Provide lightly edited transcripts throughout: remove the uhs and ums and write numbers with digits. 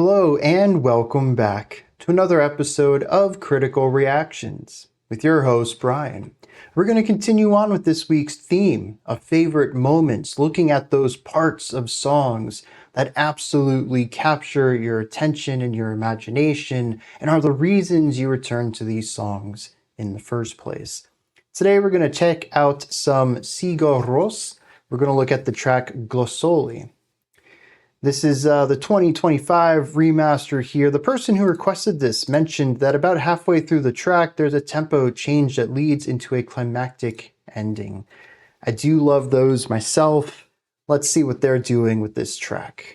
Hello and welcome back to another episode of Critical Reactions with your host, Bryan. We're going to continue on with this week's theme of favorite moments, looking at those parts of songs that absolutely capture your attention and your imagination and are the reasons you return to these songs in the first place. Today we're going to check out some Sigur Rós. We're going to look at the track Glósóli. This is the 2025 remaster here. The person who requested this mentioned that about halfway through the track, there's a tempo change that leads into a climactic ending. I do love those myself. Let's see what they're doing with this track.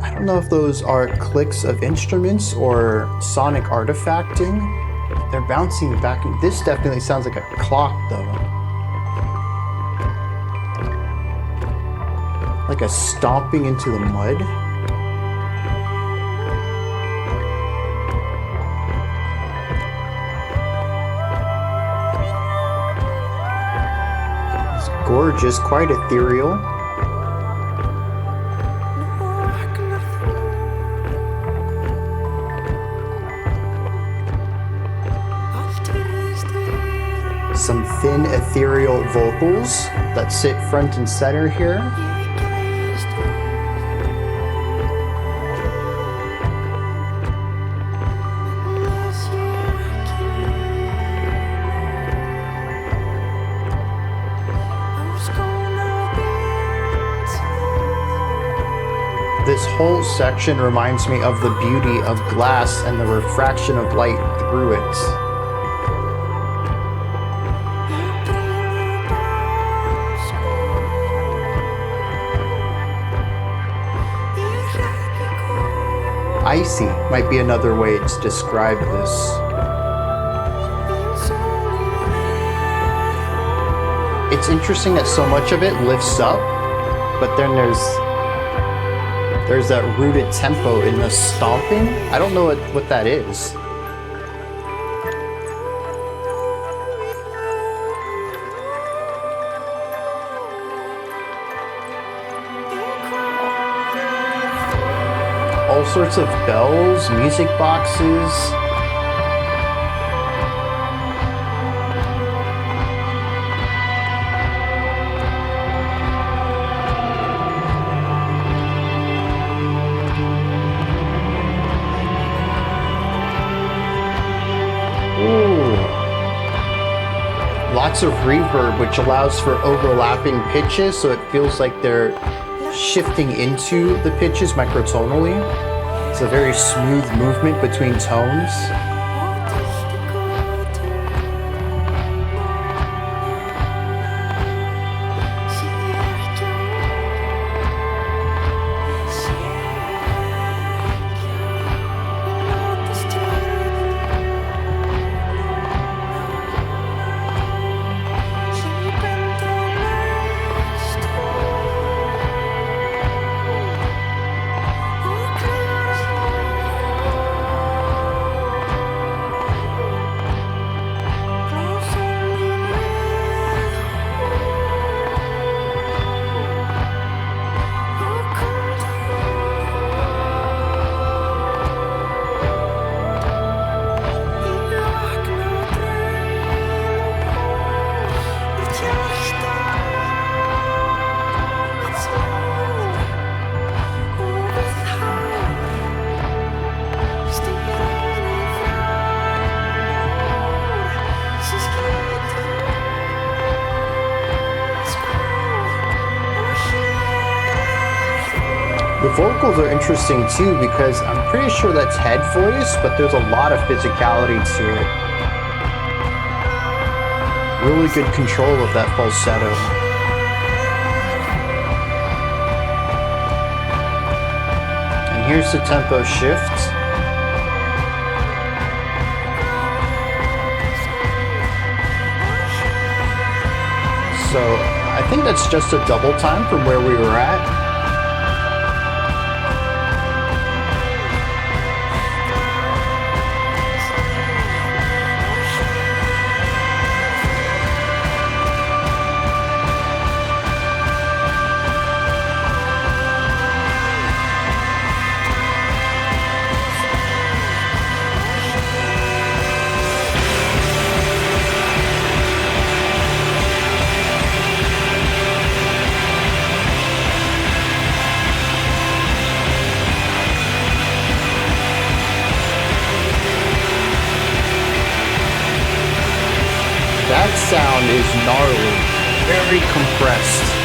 I don't know if those are clicks of instruments or sonic artifacting. They're bouncing back. This definitely sounds like a clock though. Like a stomping into the mud. It's gorgeous, quite ethereal. Some thin, ethereal vocals that sit front and center here. This whole section reminds me of the beauty of glass and the refraction of light through it. Icy might be another way to describe this. It's interesting that so much of it lifts up, but then there's that rooted tempo in the stomping. I don't know what that is. All sorts of bells, music boxes. Ooh. Lots of reverb, which allows for overlapping pitches, so it feels like they're shifting into the pitches microtonally. It's a very smooth movement between tones. The vocals are interesting too because I'm pretty sure that's head voice, but there's a lot of physicality to it. Really good control of that falsetto. And here's the tempo shift. So I think that's just a double time from where we were at. sound is gnarly, very compressed.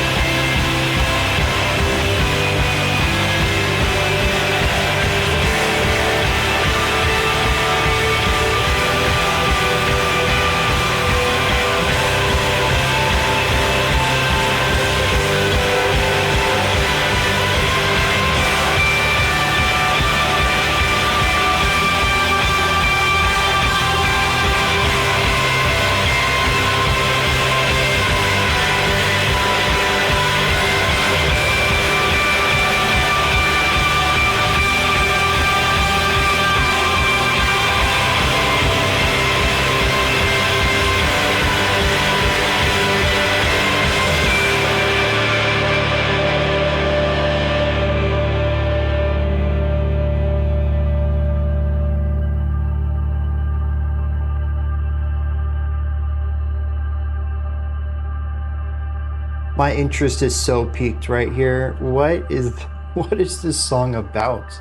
My interest is so piqued right here. What is this song about?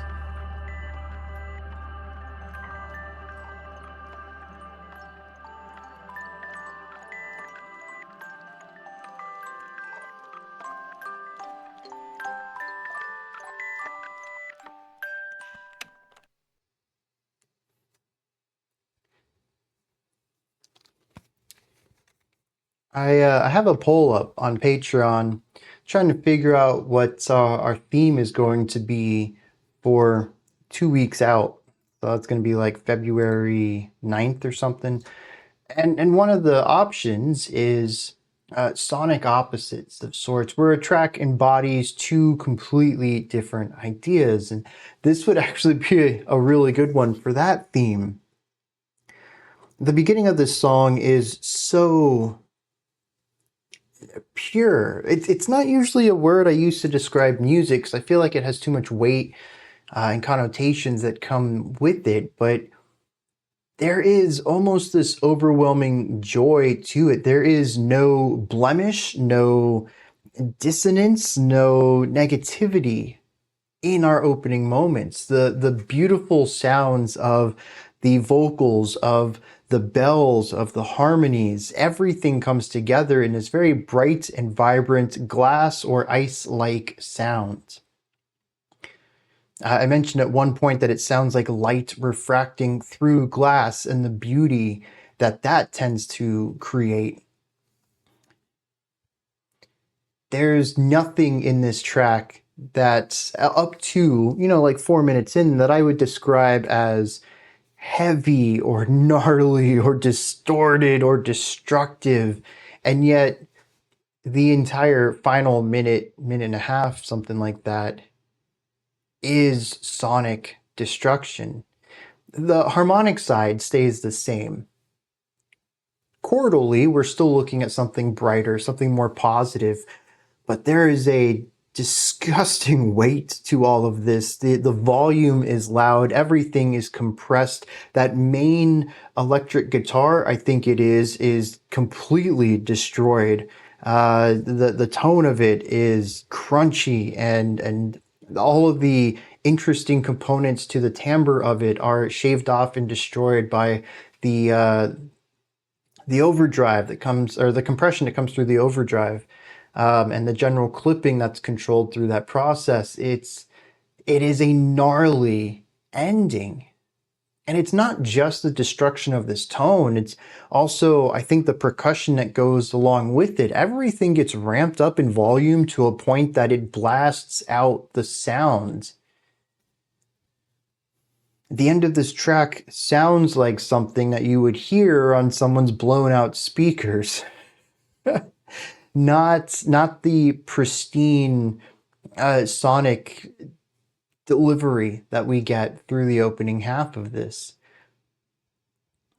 I have a poll up on Patreon trying to figure out what our theme is going to be for 2 weeks out. So it's going to be like February 9th or something. And one of the options is sonic opposites of sorts, where a track embodies two completely different ideas. And this would actually be a really good one for that theme. The beginning of this song is so pure. It's not usually a word I use to describe music because I feel like it has too much weight and connotations that come with it, but there is almost this overwhelming joy to it. There is no blemish, no dissonance, no negativity in our opening moments. The beautiful sounds of the vocals, of the bells, of the harmonies, everything comes together in this very bright and vibrant glass or ice-like sound. I mentioned at one point that it sounds like light refracting through glass and the beauty that that tends to create. There's nothing in this track that's up to, like 4 minutes in that I would describe as heavy or gnarly or distorted or destructive. And yet the entire final minute and a half, something like that, is sonic destruction. The harmonic side stays the same. Chordally, we're still looking at something brighter, something more positive, but there is a disgusting weight to all of this. The volume is loud, everything is compressed. That main electric guitar, I think it is completely destroyed. The tone of it is crunchy, and all of the interesting components to the timbre of it are shaved off and destroyed by the overdrive that comes, or the compression that comes through the overdrive, and the general clipping that's controlled through that process. It is a gnarly ending. And it's not just the destruction of this tone, it's also, I think, the percussion that goes along with it. Everything gets ramped up in volume to a point that it blasts out the sounds. The end of this track sounds like something that you would hear on someone's blown out speakers. Not the pristine sonic delivery that we get through the opening half of this.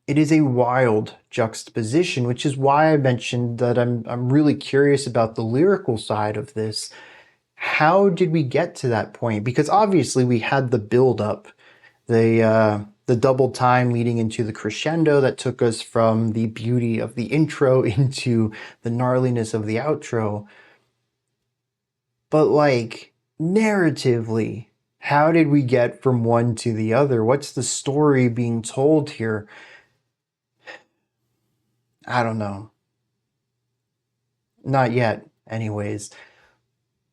It is a wild juxtaposition, which is why I mentioned that I'm really curious about the lyrical side of this. How did we get to that point? Because obviously we had the build up, the double time leading into the crescendo that took us from the beauty of the intro into the gnarliness of the outro. But like, narratively, how did we get from one to the other? What's the story being told here? I don't know. not yet, anyways.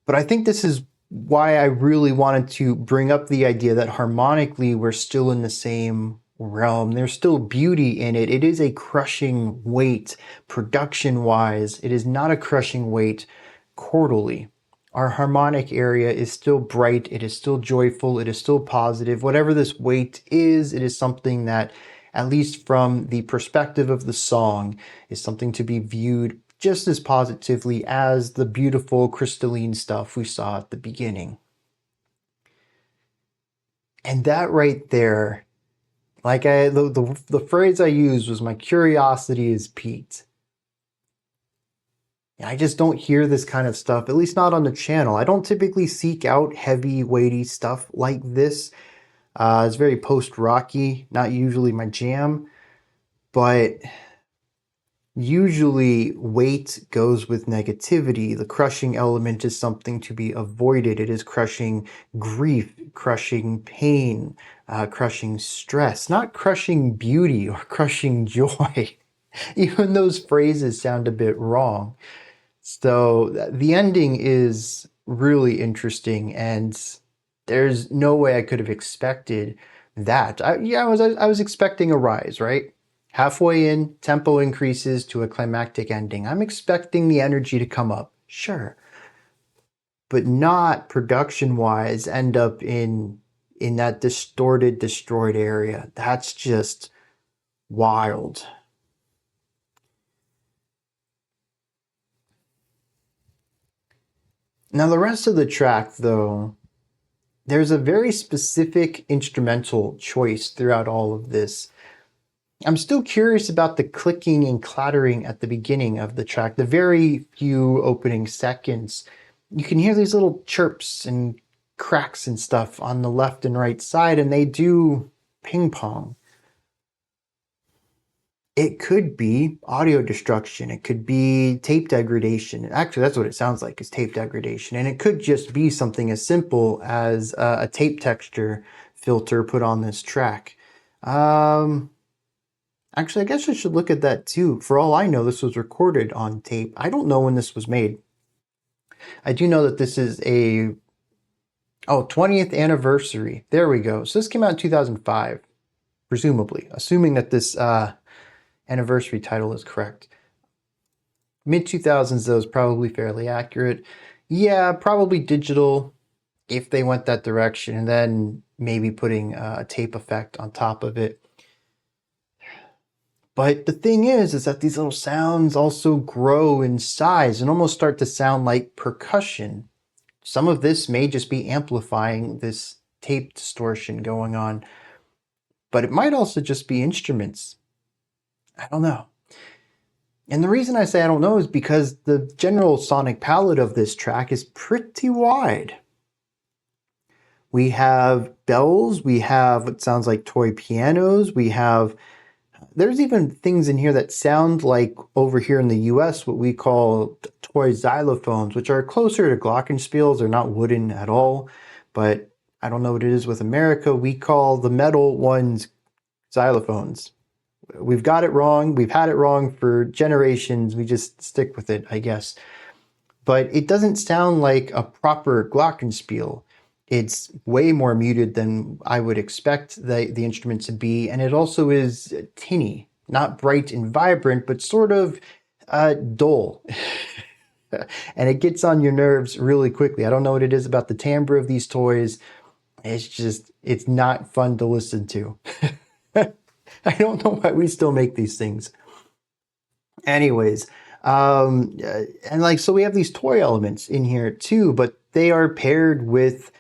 But I think this is why I really wanted to bring up the idea that harmonically we're still in the same realm. There's still beauty in it. It is a crushing weight production-wise. It is not a crushing weight chordally. Our harmonic area is still bright. It is still joyful. It is still positive. Whatever this weight is, it is something that, at least from the perspective of the song, is something to be viewed just as positively as the beautiful crystalline stuff we saw at the beginning. And that right there, like the phrase I used was, my curiosity is piqued. I just don't hear this kind of stuff, at least not on the channel. I don't typically seek out heavy, weighty stuff like this. It's very post-rocky, not usually my jam, but usually weight goes with negativity. The crushing element is something to be avoided. It is crushing grief, crushing pain, crushing stress, not crushing beauty or crushing joy. Even those phrases sound a bit wrong. So the ending is really interesting, and there's no way I could have expected that. I was expecting a rise, right? Halfway in, tempo increases to a climactic ending. I'm expecting the energy to come up, sure, but not production-wise end up in that distorted, destroyed area. That's just wild. Now the rest of the track, though, there's a very specific instrumental choice throughout all of this. I'm still curious about the clicking and clattering at the beginning of the track. The very few opening seconds, you can hear these little chirps and cracks and stuff on the left and right side, and they do ping pong. It could be audio destruction. It could be tape degradation. Actually, that's what it sounds like, is tape degradation. And it could just be something as simple as a tape texture filter put on this track. Actually, I guess I should look at that too. For all I know, this was recorded on tape. I don't know when this was made. I do know that this is a 20th anniversary. There we go. So this came out in 2005, presumably, assuming that this anniversary title is correct. Mid-2000s, though, is probably fairly accurate. Yeah, probably digital if they went that direction, and then maybe putting a tape effect on top of it. But the thing is that these little sounds also grow in size and almost start to sound like percussion. Some of this may just be amplifying this tape distortion going on, but it might also just be instruments. I don't know. And the reason I say I don't know is because the general sonic palette of this track is pretty wide. We have bells, we have what sounds like toy pianos, there's even things in here that sound like, over here in the US, what we call toy xylophones, which are closer to glockenspiels. They're not wooden at all, but I don't know what it is with America. We call the metal ones xylophones. We've got it wrong. We've had it wrong for generations. We just stick with it, I guess. But it doesn't sound like a proper glockenspiel. It's way more muted than I would expect the instrument to be, and it also is tinny, not bright and vibrant, but sort of dull. And it gets on your nerves really quickly. I don't know what it is about the timbre of these toys. It's not fun to listen to. I don't know why we still make these things. Anyways, so we have these toy elements in here too, but they are paired with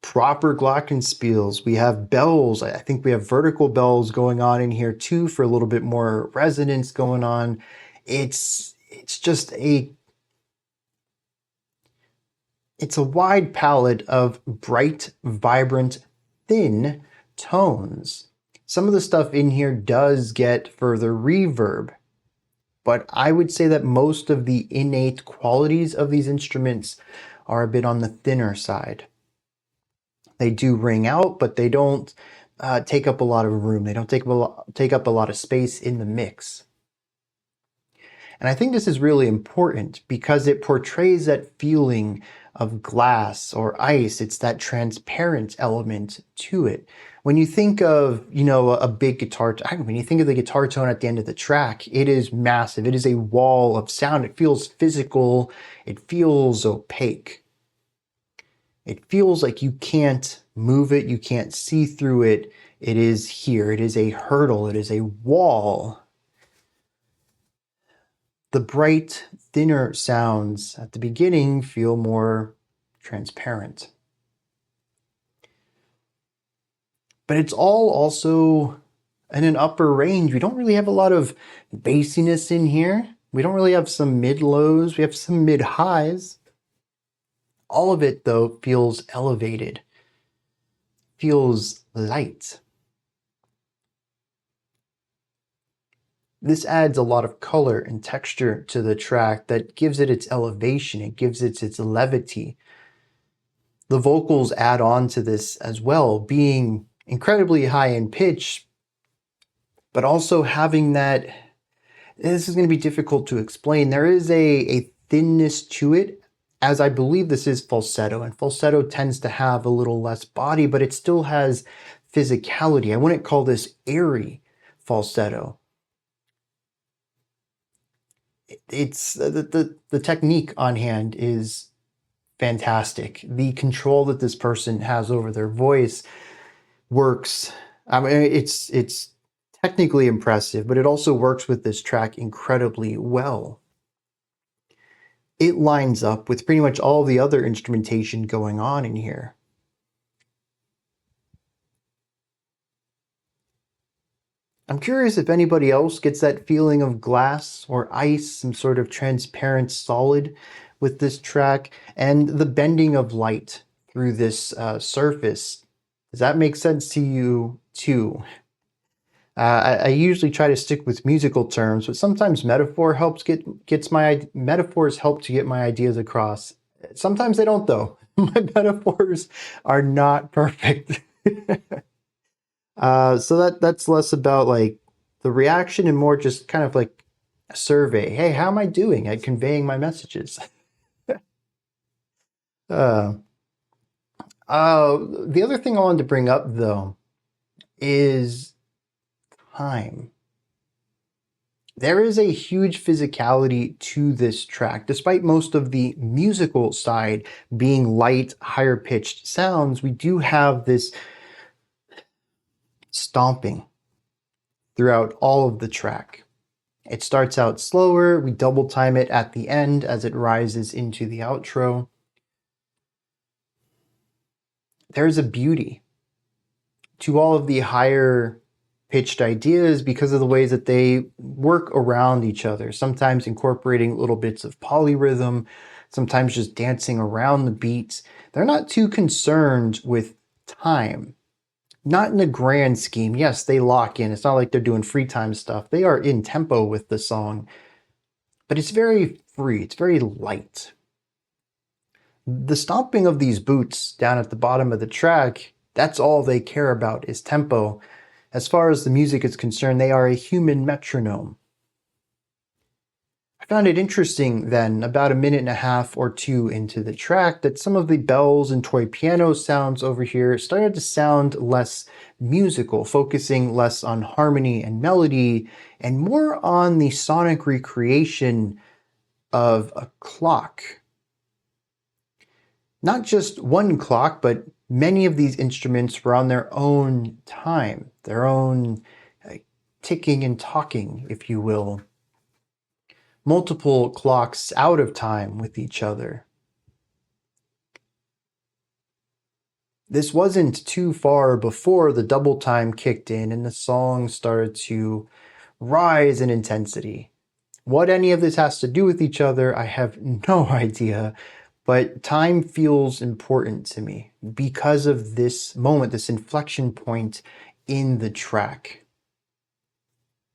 proper glockenspiels. We have bells. I think we have vertical bells going on in here too for a little bit more resonance going on. It's a wide palette of bright, vibrant, thin tones. Some of the stuff in here does get further reverb, but I would say that most of the innate qualities of these instruments are a bit on the thinner side. They do ring out, but they don't take up a lot of room. They don't take up a lot of space in the mix. And I think this is really important because it portrays that feeling of glass or ice. It's that transparent element to it. When you think of, a big guitar, when you think of the guitar tone at the end of the track, it is massive. It is a wall of sound. It feels physical. It feels opaque. It feels like you can't move it. You can't see through it. It is here. It is a hurdle. It is a wall. The bright, thinner sounds at the beginning feel more transparent. But it's all also in an upper range. We don't really have a lot of bassiness in here. We don't really have some mid-lows. We have some mid-highs. All of it, though, feels elevated, feels light. This adds a lot of color and texture to the track that gives it its elevation. It gives it its levity. The vocals add on to this as well, being incredibly high in pitch, but also having that, this is going to be difficult to explain. There is a thinness to it, as I believe this is falsetto, and falsetto tends to have a little less body, but it still has physicality. I wouldn't call this airy falsetto. It's the technique on hand is fantastic. The control that this person has over their voice works. I mean, it's technically impressive, but it also works with this track incredibly well. It lines up with pretty much all the other instrumentation going on in here. I'm curious if anybody else gets that feeling of glass or ice, some sort of transparent solid with this track, and the bending of light through this surface. Does that make sense to you too? I usually try to stick with musical terms, but sometimes metaphors help to get my ideas across. Sometimes they don't, though. My metaphors are not perfect. So that's less about like the reaction and more just kind of like a survey. Hey, how am I doing at conveying my messages? The other thing I wanted to bring up though is time. There is a huge physicality to this track. Despite most of the musical side being light, higher pitched sounds, we do have this stomping throughout all of the track. It starts out slower, we double time it at the end as it rises into the outro. There's a beauty to all of the higher pitched ideas because of the ways that they work around each other, sometimes incorporating little bits of polyrhythm, sometimes just dancing around the beats. They're not too concerned with time. Not in the grand scheme. Yes, they lock in. It's not like they're doing free time stuff. They are in tempo with the song, but it's very free. It's very light. The stomping of these boots down at the bottom of the track, that's all they care about is tempo. As far as the music is concerned, they are a human metronome. I found it interesting then, about a minute and a half or two into the track, that some of the bells and toy piano sounds over here started to sound less musical, focusing less on harmony and melody and more on the sonic recreation of a clock. Not just one clock, but many of these instruments were on their own time, their own ticking and talking, if you will. Multiple clocks out of time with each other. This wasn't too far before the double time kicked in and the song started to rise in intensity. What any of this has to do with each other, I have no idea, but time feels important to me because of this moment, this inflection point in the track.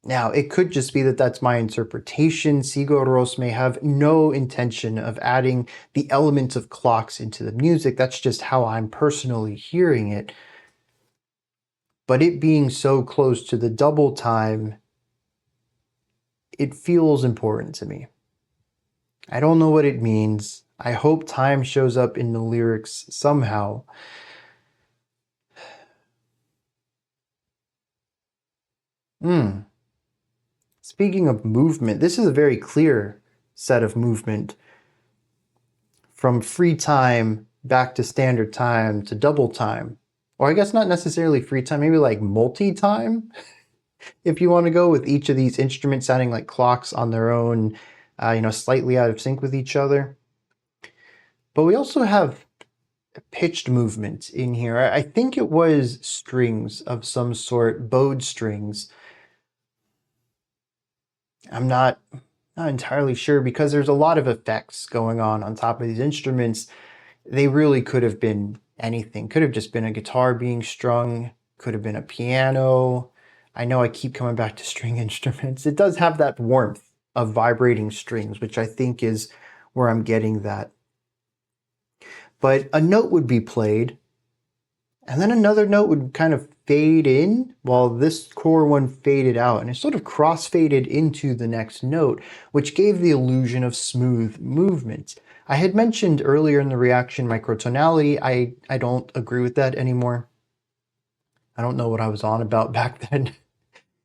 Now, it could just be that that's my interpretation. Sigur Rós may have no intention of adding the elements of clocks into the music. That's just how I'm personally hearing it. But it being so close to the double time, it feels important to me. I don't know what it means. I hope time shows up in the lyrics somehow. Speaking of movement, this is a very clear set of movement from free time back to standard time to double time. Or I guess not necessarily free time, maybe like multi-time, if you want to go, with each of these instruments sounding like clocks on their own, slightly out of sync with each other. But we also have pitched movement in here. I think it was strings of some sort, bowed strings. I'm not entirely sure, because there's a lot of effects going on top of these instruments. They really could have been anything. Could have just been a guitar being strung, could have been a piano. I know I keep coming back to string instruments. It does have that warmth of vibrating strings, which I think is where I'm getting that. But a note would be played, and then another note would kind of fade in while this core one faded out, and it sort of cross-faded into the next note, which gave the illusion of smooth movement. I had mentioned earlier in the reaction microtonality. I don't agree with that anymore. I don't know what I was on about back then.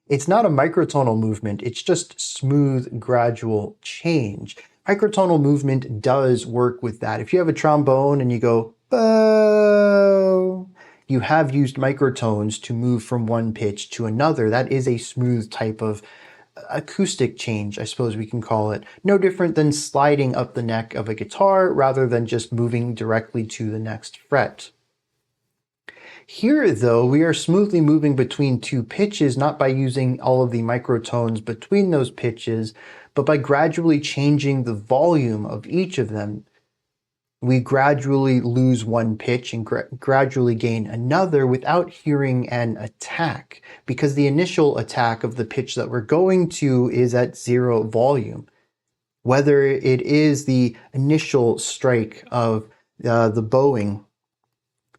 It's not a microtonal movement, it's just smooth, gradual change. Microtonal movement does work with that. If you have a trombone and you go, bow, you have used microtones to move from one pitch to another. That is a smooth type of acoustic change, I suppose we can call it. No different than sliding up the neck of a guitar rather than just moving directly to the next fret. Here, though, we are smoothly moving between two pitches, not by using all of the microtones between those pitches, but by gradually changing the volume of each of them. We gradually lose one pitch and gradually gain another without hearing an attack, because the initial attack of the pitch that we're going to is at 0 volume. Whether it is the initial strike of the bowing,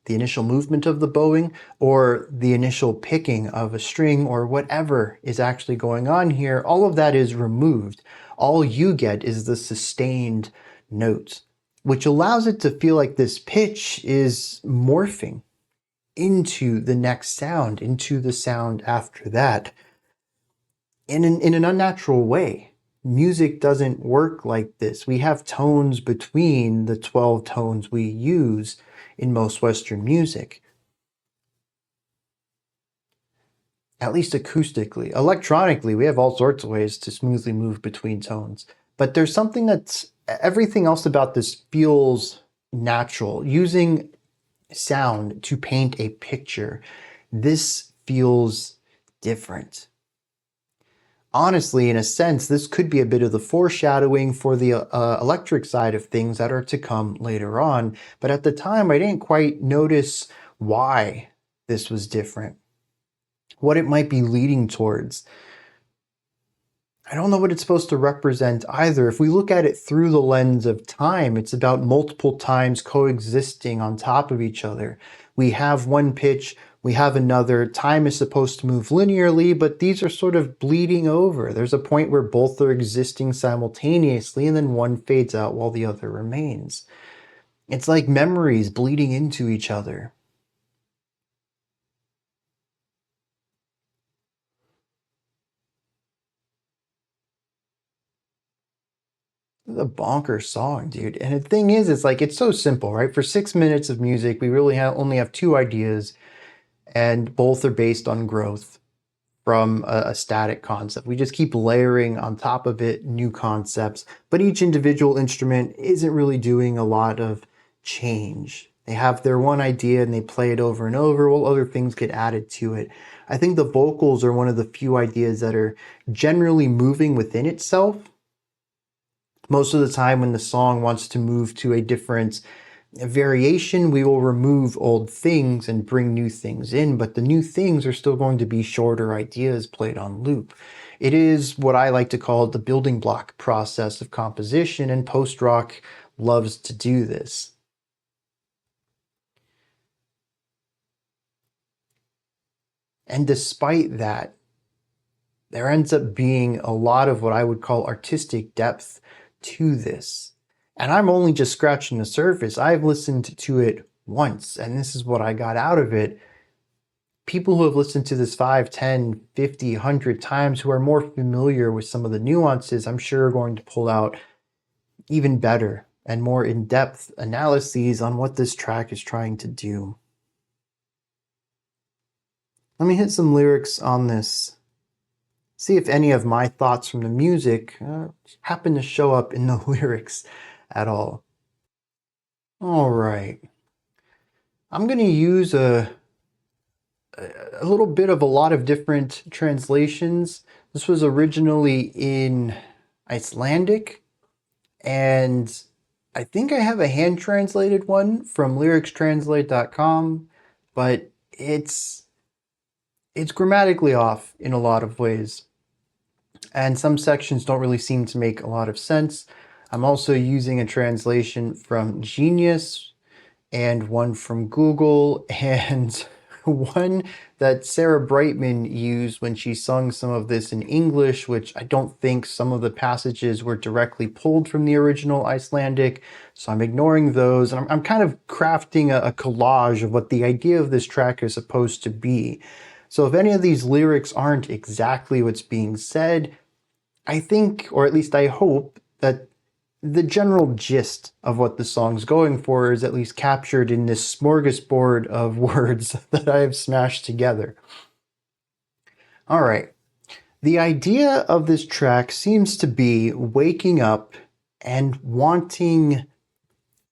the initial movement of the bowing, or the initial picking of a string, or whatever is actually going on here, all of that is removed. All you get is the sustained notes, which allows it to feel like this pitch is morphing into the next sound, into the sound after that, in an unnatural way. Music doesn't work like this. We have tones between the 12 tones we use in most Western music. At least acoustically. Electronically, we have all sorts of ways to smoothly move between tones. But there's something that's, everything else about this feels natural. Using sound to paint a picture, this feels different. Honestly, in a sense, this could be a bit of the foreshadowing for the electric side of things that are to come later on. But at the time, I didn't quite notice why this was different, what it might be leading towards. I don't know what it's supposed to represent either. If we look at it through the lens of time, it's about multiple times coexisting on top of each other. We have one pitch, we have another. Time is supposed to move linearly, but these are sort of bleeding over. There's a point where both are existing simultaneously, and then one fades out while the other remains. It's like memories bleeding into each other. The bonker song, dude. And the thing is, it's like, it's so simple, right? For 6 minutes of music, we really only have two ideas, and both are based on growth from a static concept. We just keep layering on top of it new concepts, but each individual instrument isn't really doing a lot of change. They have their one idea and they play it over and over while other things get added to it. I think the vocals are one of the few ideas that are generally moving within itself. Most of the time when the song wants to move to a different variation, we will remove old things and bring new things in, but the new things are still going to be shorter ideas played on loop. It is what I like to call the building block process of composition, and post-rock loves to do this. And despite that, there ends up being a lot of what I would call artistic depth to this. And I'm only just scratching the surface. I've listened to it once, and this is what I got out of it. People who have listened to this 5, 10, 50, 100 times, who are more familiar with some of the nuances, I'm sure are going to pull out even better and more in-depth analyses on what this track is trying to do. Let me hit some lyrics on this. See if any of my thoughts from the music happen to show up in the lyrics at all. All right. I'm going to use a little bit of a lot of different translations. This was originally in Icelandic, and I think I have a hand-translated one from lyricstranslate.com, but it's grammatically off in a lot of ways, and some sections don't really seem to make a lot of sense. I'm also using a translation from Genius and one from Google, and one that Sarah Brightman used when she sung some of this in English, which I don't think some of the passages were directly pulled from the original Icelandic, so I'm ignoring those, and I'm kind of crafting a collage of what the idea of this track is supposed to be. So if any of these lyrics aren't exactly what's being said, I think, or at least I hope, that the general gist of what the song's going for is at least captured in this smorgasbord of words that I have smashed together. All right. The idea of this track seems to be waking up and wanting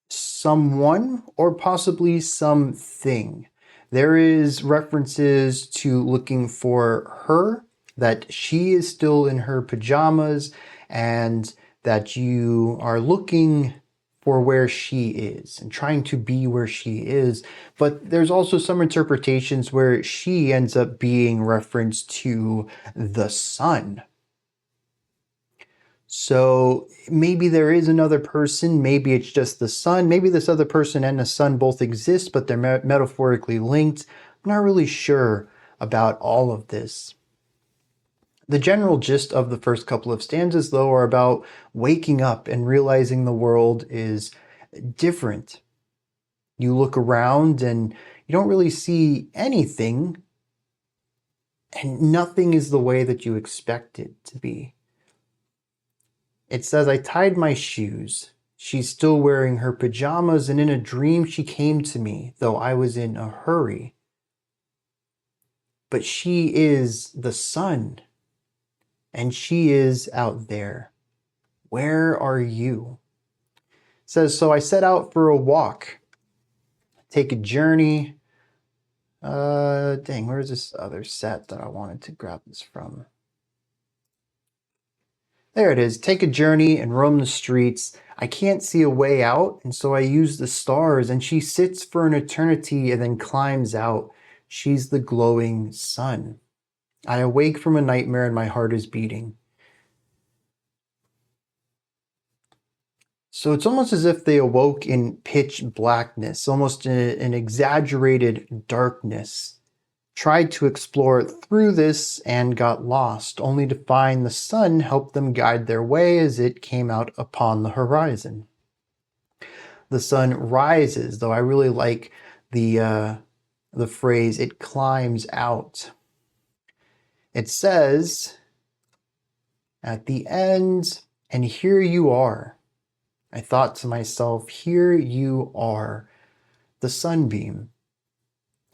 someone or possibly something. There is references to looking for her, that she is still in her pajamas, and that you are looking for where she is and trying to be where she is. But there's also some interpretations where she ends up being referenced to the sun. So maybe there is another person, maybe it's just the sun, maybe this other person and the sun both exist, but they're metaphorically linked. I'm not really sure about all of this. The general gist of the first couple of stanzas, though, are about waking up and realizing the world is different. You look around and you don't really see anything, and nothing is the way that you expect it to be. It says, I tied my shoes. She's still wearing her pajamas, and in a dream she came to me, though I was in a hurry. But she is the sun, and she is out there. Where are you? It says, so I set out for a walk, take a journey. Dang, where's this other set that I wanted to grab this from? There it is. Take a journey and roam the streets. I can't see a way out, and so I use the stars, and she sits for an eternity and then climbs out. She's the glowing sun. I awake from a nightmare and my heart is beating. So it's almost as if they awoke in pitch blackness, almost an exaggerated darkness. Tried to explore through this and got lost, only to find the sun helped them guide their way as it came out upon the horizon. The sun rises, though I really like the phrase, it climbs out. It says at the end, and here you are. I thought to myself, here you are, the sunbeam.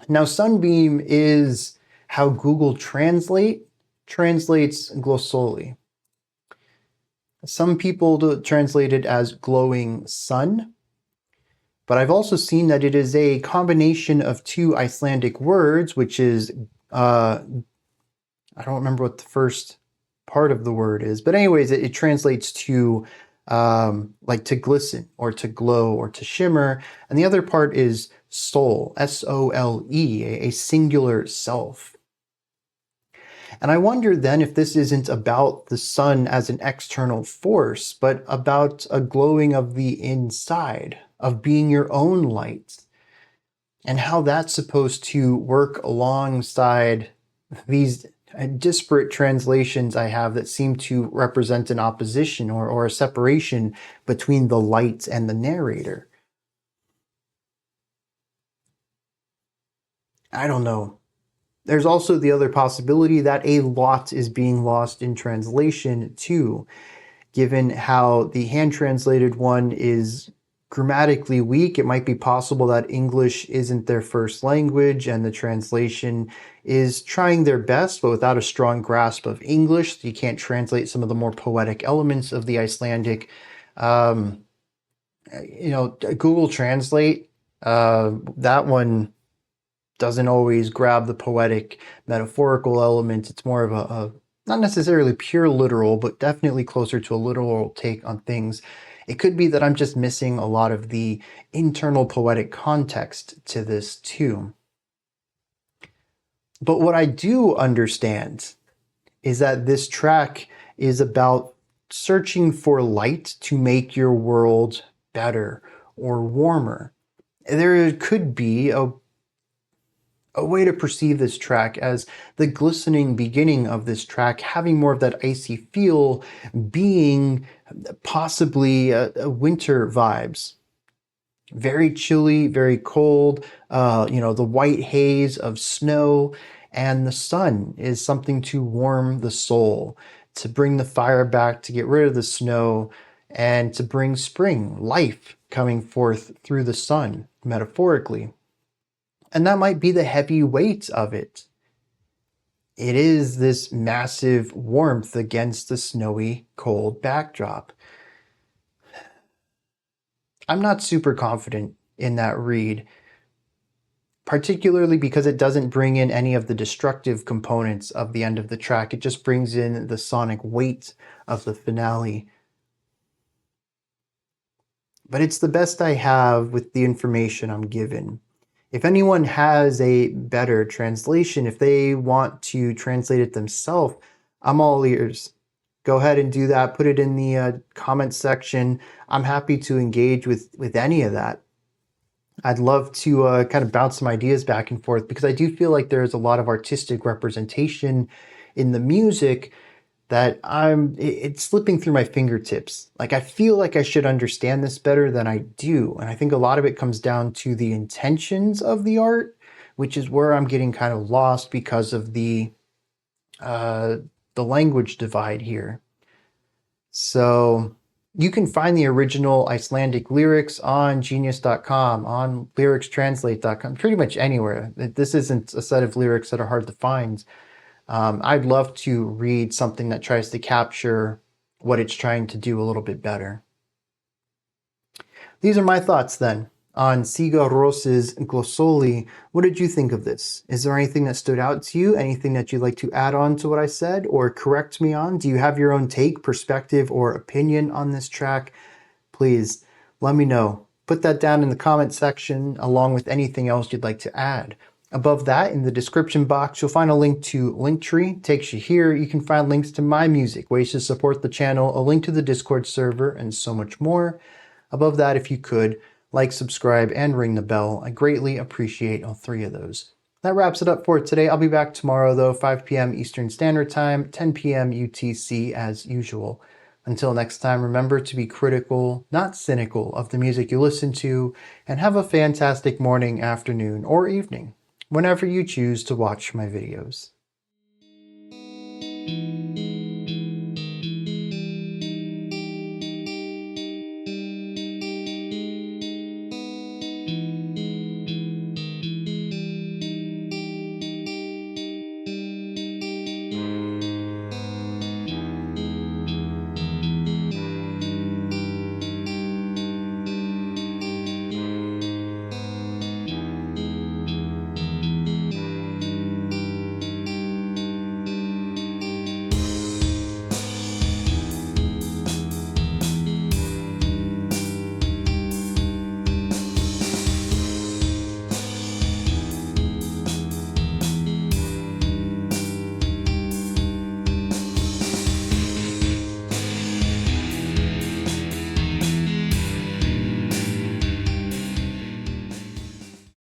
Now, sunbeam is how Google translates Glósóli. Some people translate it as glowing sun, but I've also seen that it is a combination of two Icelandic words, which is, I don't remember what the first part of the word is, but anyways, it translates to like to glisten or to glow or to shimmer. And the other part is soul, S-O-L-E, a singular self. And I wonder then if this isn't about the sun as an external force, but about a glowing of the inside, of being your own light, and how that's supposed to work alongside these disparate translations I have that seem to represent an opposition or a separation between the light and the narrator. I don't know. There's also the other possibility that a lot is being lost in translation too, given how the hand-translated one is grammatically weak. It might be possible that English isn't their first language and the translation is trying their best, but without a strong grasp of English. You can't translate some of the more poetic elements of the Icelandic. Google Translate, that one doesn't always grab the poetic, metaphorical elements. It's more of a not necessarily pure literal, but definitely closer to a literal take on things. It could be that I'm just missing a lot of the internal poetic context to this too. But what I do understand is that this track is about searching for light to make your world better or warmer. There could be a way to perceive this track as the glistening beginning of this track, having more of that icy feel, being possibly a winter vibes. Very chilly, very cold, the white haze of snow, and the sun is something to warm the soul, to bring the fire back, to get rid of the snow, and to bring spring, life coming forth through the sun, metaphorically. And that might be the heavy weight of it. It is this massive warmth against the snowy, cold backdrop. I'm not super confident in that read, particularly because it doesn't bring in any of the destructive components of the end of the track. It just brings in the sonic weight of the finale. But it's the best I have with the information I'm given. If anyone has a better translation, if they want to translate it themselves, I'm all ears. Go ahead and do that. Put it in the comment section. I'm happy to engage with any of that. I'd love to kind of bounce some ideas back and forth, because I do feel like there's a lot of artistic representation in the music that it's slipping through my fingertips. Like, I feel like I should understand this better than I do. And I think a lot of it comes down to the intentions of the art, which is where I'm getting kind of lost because of the language divide here. So you can find the original Icelandic lyrics on genius.com, on lyricstranslate.com, pretty much anywhere. This isn't a set of lyrics that are hard to find. I'd love to read something that tries to capture what it's trying to do a little bit better. These are my thoughts then on Sigur Rós's Glósóli. What did you think of this? Is there anything that stood out to you? Anything that you'd like to add on to what I said or correct me on? Do you have your own take, perspective, or opinion on this track? Please let me know. Put that down in the comment section along with anything else you'd like to add. Above that, in the description box, you'll find a link to Linktree. Takes you here. You can find links to my music, ways to support the channel, a link to the Discord server, and so much more. Above that, if you could, like, subscribe, and ring the bell. I greatly appreciate all three of those. That wraps it up for today. I'll be back tomorrow, though, 5 p.m. Eastern Standard Time, 10 p.m. UTC as usual. Until next time, remember to be critical, not cynical, of the music you listen to, and have a fantastic morning, afternoon, or evening, whenever you choose to watch my videos.